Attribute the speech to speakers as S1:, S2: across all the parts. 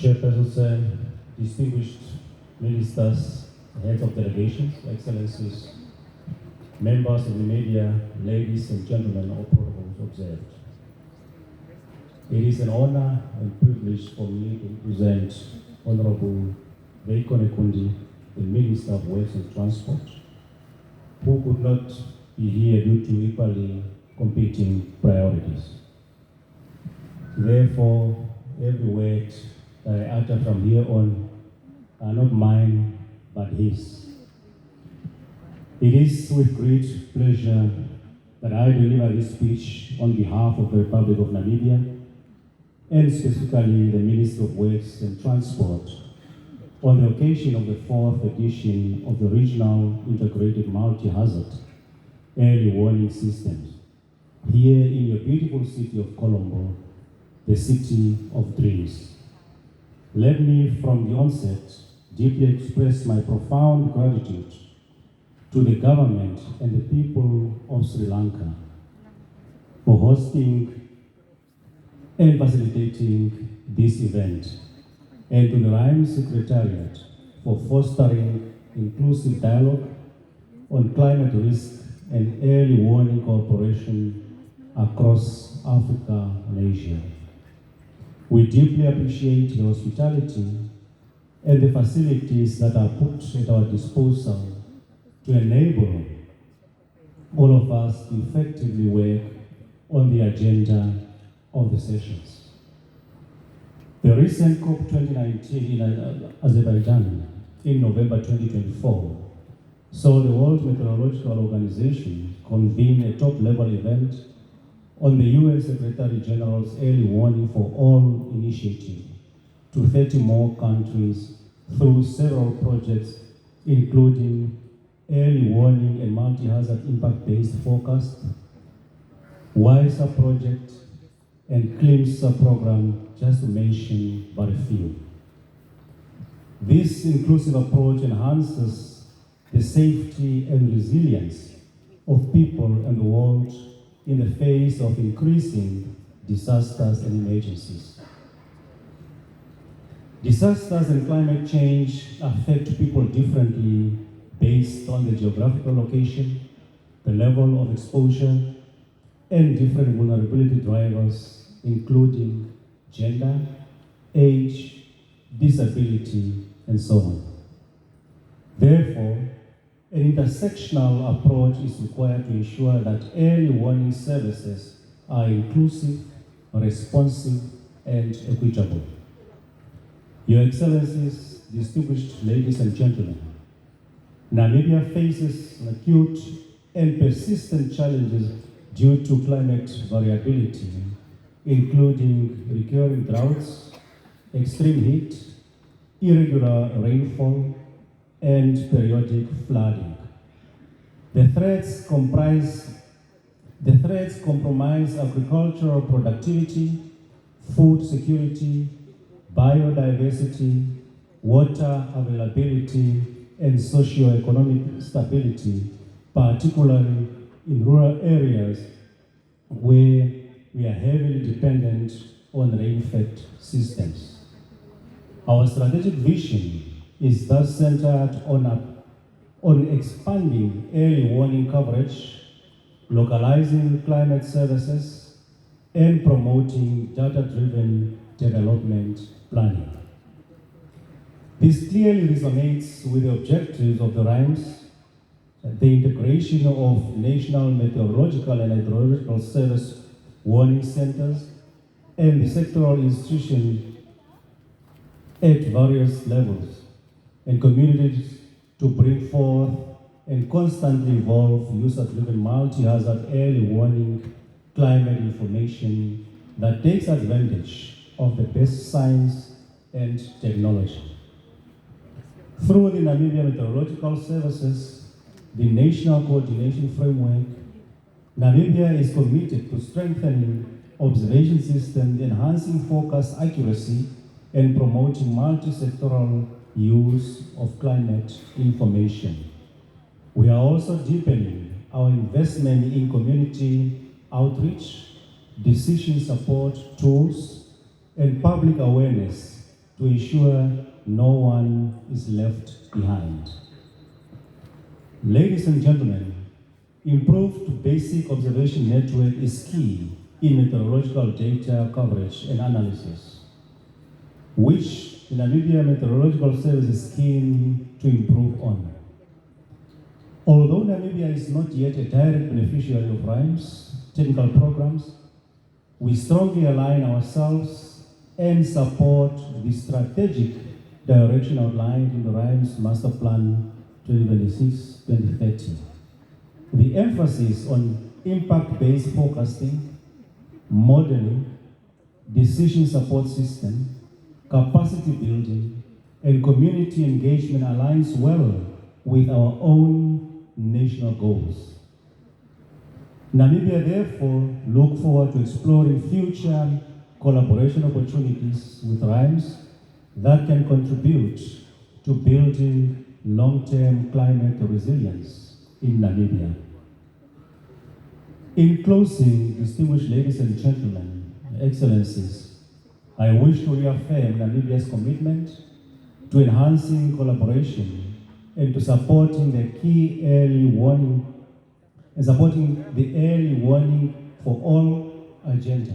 S1: Chairperson, distinguished ministers, heads of delegations, excellencies, members of the media, ladies and gentlemen, all protocols observed. It is an honor and privilege for me to present Honorable Veiko Nekundi, the Minister of Works and Transport, who could not be here due to equally competing priorities. Therefore, every word that I utter from here on are not mine, but his. It is with great pleasure that I deliver this speech on behalf of the Republic of Namibia, and specifically the Minister of Works and Transport, on the occasion of the 4th edition of the Regional Integrated Multi-Hazard Early Warning Systems, here in your beautiful city of Colombo, the city of dreams. Let me, from the onset, deeply express my profound gratitude to the government and the people of Sri Lanka for hosting and facilitating this event, and to the RIME Secretariat for fostering inclusive dialogue on climate risk and early warning cooperation across Africa and Asia. We deeply appreciate the hospitality and the facilities that are put at our disposal to enable all of us to effectively work on the agenda of the sessions. The recent COP 2019 in Azerbaijan in November 2024 saw the World Meteorological Organization convene a top-level event on the UN Secretary General's Early Warning for All initiative to 30 more countries through several projects, including early warning and multi-hazard impact-based forecast, WISER project, and CLIMSA program, just to mention but a few. This inclusive approach enhances the safety and resilience of people and the world in the face of increasing disasters and emergencies. Disasters and climate change affect people differently based on the geographical location, the level of exposure, and different vulnerability drivers, including gender, age, disability, and so on. Therefore, an intersectional approach is required to ensure that early warning services are inclusive, responsive, and equitable. Your Excellencies, distinguished ladies and gentlemen, Namibia faces acute and persistent challenges due to climate variability, including recurring droughts, extreme heat, irregular rainfall, and periodic flooding. The threats compromise agricultural productivity, food security, biodiversity, water availability, and socio-economic stability, particularly in rural areas where we are heavily dependent on rain-fed systems. Our strategic vision is thus centered on expanding early warning coverage, localizing climate services, and promoting data-driven development planning. This clearly resonates with the objectives of the RIMES, the integration of National Meteorological and Hydrological Service warning centers, and the sectoral institutions at various levels and communities to bring forth and constantly evolve user-driven multi-hazard early warning climate information that takes advantage of the best science and technology. Through the Namibia Meteorological Services, the National Coordination Framework, Namibia is committed to strengthening observation systems, enhancing forecast accuracy, and promoting multi-sectoral use of climate information. We are also deepening our investment in community outreach, decision support tools, and public awareness to ensure no one is left behind. Ladies and gentlemen, improved basic observation network is key in meteorological data coverage and analysis, which the Namibia Meteorological Service is keen to improve on. Although Namibia is not yet a direct beneficiary of RIME's technical programs, we strongly align ourselves and support the strategic direction outlined in the RIME's Master Plan 2026-2030. The emphasis on impact-based forecasting, modeling, decision support system, capacity building, and community engagement aligns well with our own national goals. Namibia therefore look forward to exploring future collaboration opportunities with RIMES that can contribute to building long-term climate resilience in Namibia. In closing, distinguished ladies and gentlemen, excellencies, I wish to reaffirm Namibia's commitment to enhancing collaboration and to supporting the early warning for all agenda.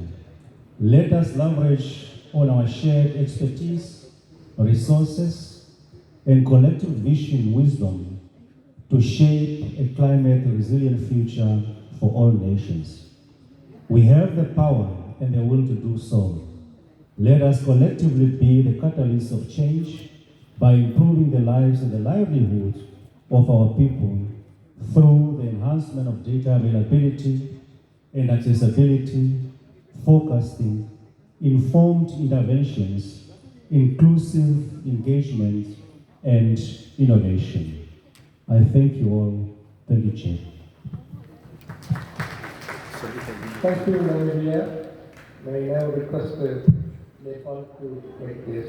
S1: Let us leverage on our shared expertise, resources, and collective vision wisdom to shape a climate resilient future for all nations. We have the power and the will to do so. Let us collectively be the catalyst of change by improving the lives and the livelihoods of our people through the enhancement of data availability and accessibility, forecasting, informed interventions, inclusive engagement, and innovation. I thank you all. Thank you, Chair.
S2: Thank you, Namibia. May I now request the Nepal to take this.